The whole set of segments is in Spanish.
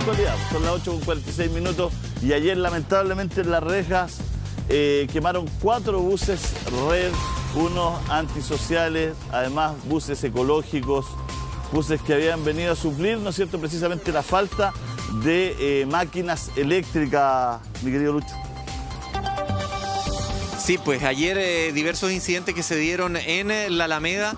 actualidad. Son las 8:46 y ayer lamentablemente en Las Rejas quemaron 4 buses Red, unos antisociales, además buses ecológicos, buses que habían venido a suplir, ¿no es cierto?, precisamente la falta de máquinas eléctricas, mi querido Lucho. Sí, pues ayer diversos incidentes que se dieron en la Alameda,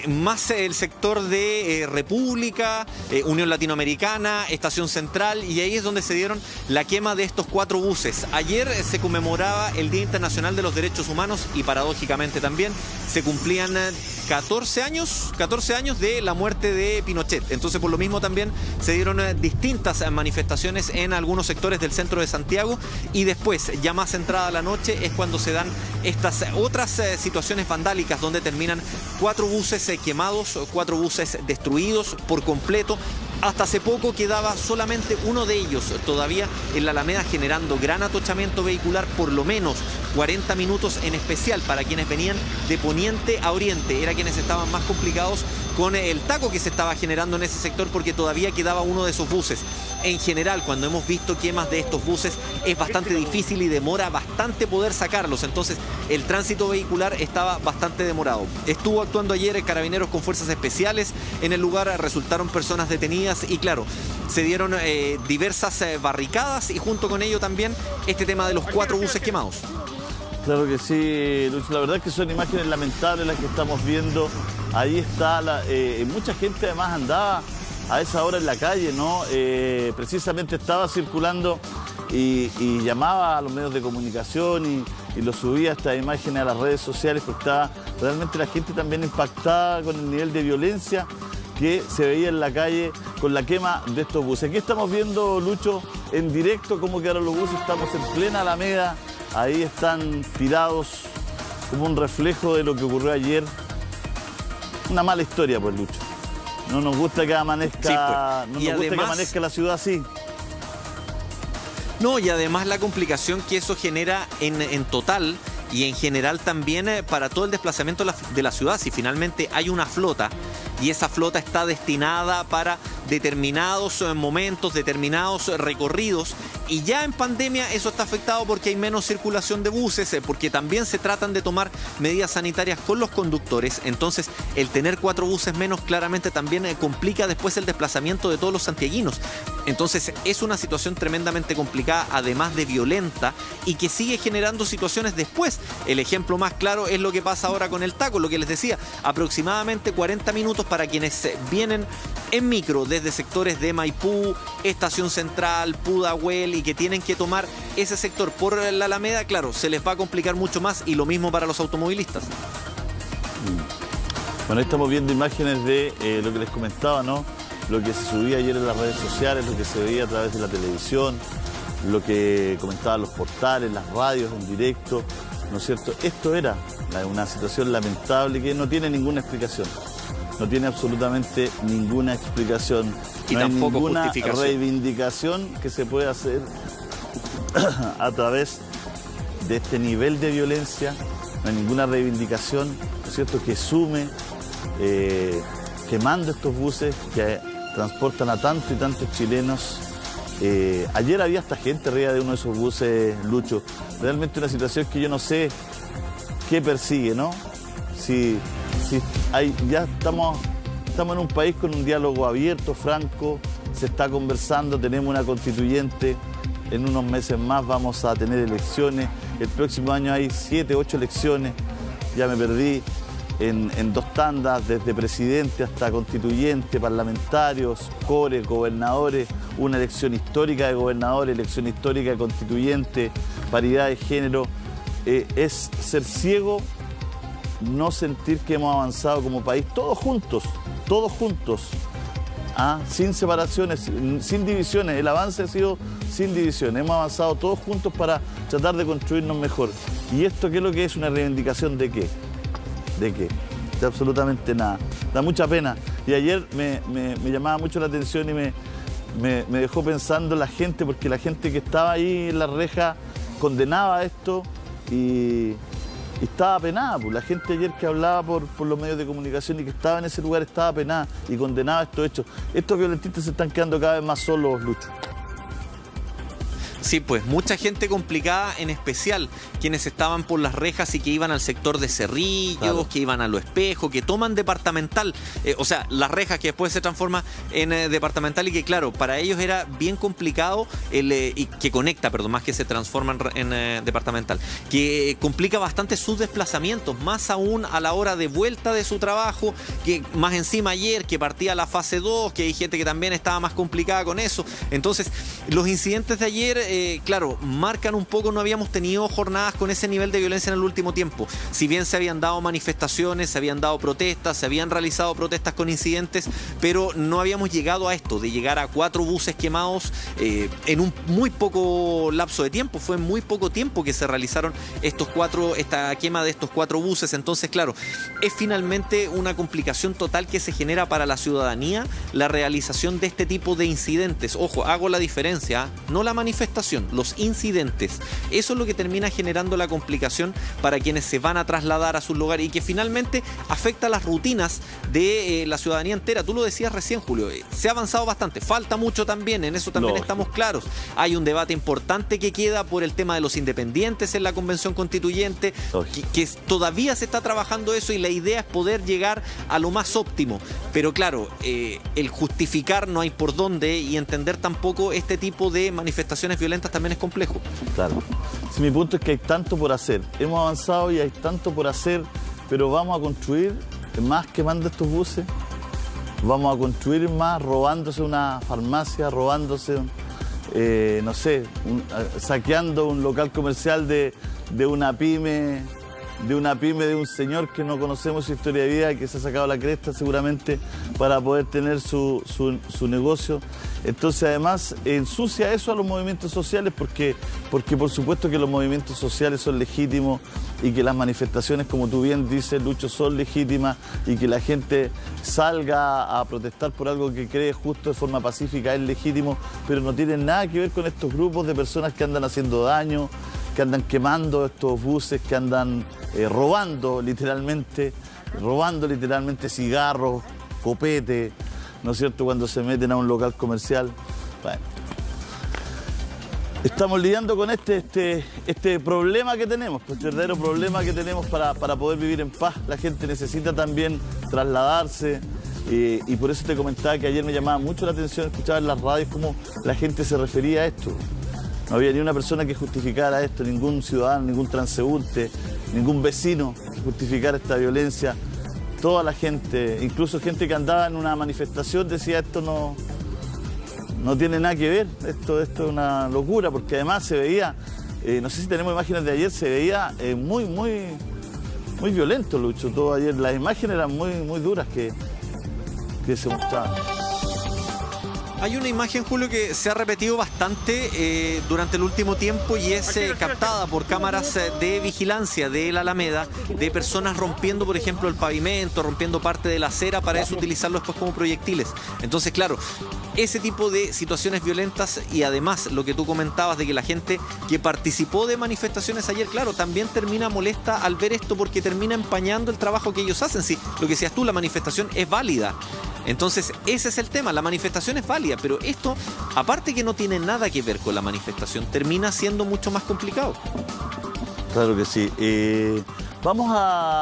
más el sector de República, Unión Latinoamericana, Estación Central, y ahí es donde se dieron la quema de estos 4 buses. Ayer se conmemoraba el Día Internacional de los Derechos Humanos y paradójicamente también se cumplían 14 años de la muerte de Pinochet. Entonces por lo mismo también se dieron distintas manifestaciones en algunos sectores del centro de Santiago, y después, ya más entrada la noche, es cuando se dan estas otras situaciones vandálicas donde terminan 4 buses quemados, 4 buses destruidos por completo. Hasta hace poco quedaba solamente uno de ellos todavía en la Alameda, generando gran atochamiento vehicular, por lo menos 40 minutos, en especial para quienes venían de poniente a oriente. Era quienes estaban más complicados con el taco que se estaba generando en ese sector, porque todavía quedaba uno de esos buses. En general, cuando hemos visto quemas de estos buses, es bastante difícil y demora bastante poder sacarlos. Entonces, el tránsito vehicular estaba bastante demorado. Estuvo actuando ayer Carabineros con fuerzas especiales. En el lugar resultaron personas detenidas y, claro, se dieron diversas barricadas, y junto con ello también este tema de los 4 buses quemados. Claro que sí, Lucho. La verdad es que son imágenes lamentables las que estamos viendo. Ahí está, mucha gente además andaba a esa hora en la calle, ¿no? Precisamente estaba circulando y llamaba a los medios de comunicación y lo subía estas imágenes a las redes sociales, porque estaba realmente la gente también impactada con el nivel de violencia que se veía en la calle con la quema de estos buses. Aquí estamos viendo, Lucho, en directo cómo quedaron los buses. Estamos en plena Alameda. Ahí están tirados como un reflejo de lo que ocurrió ayer. Una mala historia, pues, Lucho. No nos gusta que amanezca, sí, pues. No nos gusta que amanezca la ciudad así. No, y además la complicación que eso genera en total y en general también para todo el desplazamiento de la ciudad. Si finalmente hay una flota y esa flota está destinada para determinados momentos, determinados recorridos, y ya en pandemia eso está afectado porque hay menos circulación de buses, porque también se tratan de tomar medidas sanitarias con los conductores. Entonces, el tener 4 buses menos claramente también complica después el desplazamiento de todos los santiaguinos. Entonces, es una situación tremendamente complicada, además de violenta, y que sigue generando situaciones después. El ejemplo más claro es lo que pasa ahora con el taco, lo que les decía, aproximadamente 40 minutos para quienes vienen en micro desde sectores de Maipú, Estación Central, Pudahuel, y que tienen que tomar ese sector por la Alameda. Claro, se les va a complicar mucho más, y lo mismo para los automovilistas. Bueno, ahí estamos viendo imágenes de lo que les comentaba, ¿no? Lo que se subía ayer en las redes sociales, lo que se veía a través de la televisión, lo que comentaban los portales, las radios en directo, ¿no es cierto? Esto era una situación lamentable que no tiene ninguna explicación. No tiene absolutamente ninguna explicación. Y no hay tampoco ninguna justificación. Reivindicación que se pueda hacer a través de este nivel de violencia. No hay ninguna reivindicación, ¿no es cierto?, que sume quemando estos buses que transportan a tantos y tantos chilenos. Ayer había hasta gente arriba de uno de esos buses, Lucho. Realmente una situación que yo no sé qué persigue, ¿no? Ya estamos en un país con un diálogo abierto, franco, se está conversando, tenemos una constituyente, en unos meses más vamos a tener elecciones, el próximo año hay 7, 8 elecciones, ya me perdí en 2 tandas, desde presidente hasta constituyente, parlamentarios, core, gobernadores, una elección histórica de gobernadores, elección histórica de constituyente, paridad de género. Es ser ciego no sentir que hemos avanzado como país, todos juntos, sin separaciones, sin divisiones. El avance ha sido sin divisiones, hemos avanzado todos juntos para tratar de construirnos mejor. ¿Y esto qué es lo que es? ¿Una reivindicación de qué? ¿De qué? De absolutamente nada. Da mucha pena. Y ayer me llamaba mucho la atención y me dejó pensando la gente, porque la gente que estaba ahí en la reja condenaba esto y estaba penada. Pues. La gente ayer que hablaba por los medios de comunicación y que estaba en ese lugar estaba penada y condenaba estos hechos. Estos violentistas se están quedando cada vez más solos, Lucho. Sí, pues mucha gente complicada, en especial quienes estaban por las rejas y que iban al sector de Cerrillos, claro, que iban a Lo Espejo, que toman departamental, o sea, las rejas que después se transforma en departamental y que claro, para ellos era bien complicado, y que conecta, perdón, más que se transforma en departamental, que complica bastante sus desplazamientos, más aún a la hora de vuelta de su trabajo, que más encima ayer que partía la fase 2, que hay gente que también estaba más complicada con eso. Entonces, los incidentes de ayer, claro, marcan un poco, no habíamos tenido jornadas con ese nivel de violencia en el último tiempo. Si bien se habían dado manifestaciones, se habían dado protestas, se habían realizado protestas con incidentes, pero no habíamos llegado a esto, de llegar a 4 buses quemados en un muy poco lapso de tiempo. Fue muy poco tiempo que se realizaron esta quema de estos 4 buses. Entonces, claro, es finalmente una complicación total que se genera para la ciudadanía la realización de este tipo de incidentes. Ojo, hago la diferencia, no la manifestación, los incidentes. Eso es lo que termina generando la complicación para quienes se van a trasladar a sus lugares y que finalmente afecta las rutinas de la ciudadanía entera. Tú lo decías recién, Julio, se ha avanzado bastante, falta mucho también, en eso también estamos claros. Hay un debate importante que queda por el tema de los independientes en la Convención Constituyente, que todavía se está trabajando eso y la idea es poder llegar a lo más óptimo. Pero claro, el justificar no hay por dónde y entender tampoco este tipo de manifestaciones violentas también es complejo. Claro. Sí, mi punto es que hay tanto por hacer. Hemos avanzado y hay tanto por hacer, pero vamos a construir más quemando estos buses. Vamos a construir más robándose una farmacia, robándose, no sé, saqueando un local comercial de una pyme, de un señor que no conocemos su historia de vida, que se ha sacado la cresta seguramente para poder tener su negocio. Entonces, además, ensucia eso a los movimientos sociales porque por supuesto que los movimientos sociales son legítimos y que las manifestaciones, como tú bien dices, Lucho, son legítimas y que la gente salga a protestar por algo que cree justo de forma pacífica es legítimo, pero no tiene nada que ver con estos grupos de personas que andan haciendo daño, que andan quemando estos buses, que andan robando literalmente cigarros, copete, ¿no es cierto?, cuando se meten a un local comercial. Bueno, estamos lidiando con este problema que tenemos, este verdadero problema que tenemos para poder vivir en paz. La gente necesita también trasladarse y por eso te comentaba que ayer me llamaba mucho la atención escuchar en las radios cómo la gente se refería a esto. No había ni una persona que justificara esto, ningún ciudadano, ningún transeúnte, ningún vecino que justificara esta violencia. Toda la gente, incluso gente que andaba en una manifestación, decía esto no tiene nada que ver, esto es una locura, porque además se veía, no sé si tenemos imágenes de ayer, se veía muy violento, Lucho, todo ayer. Las imágenes eran muy duras que se mostraban. Hay una imagen, Julio, que se ha repetido bastante durante el último tiempo y es captada por cámaras de vigilancia de la Alameda, de personas rompiendo, por ejemplo, el pavimento, rompiendo parte de la acera para eso utilizarlo después como proyectiles. Entonces, claro, ese tipo de situaciones violentas y además lo que tú comentabas de que la gente que participó de manifestaciones ayer, claro, también termina molesta al ver esto porque termina empañando el trabajo que ellos hacen. Sí, lo que decías tú, la manifestación es válida. Entonces, ese es el tema, la manifestación es válida, pero esto, aparte que no tiene nada que ver con la manifestación, termina siendo mucho más complicado. Claro que sí. Vamos a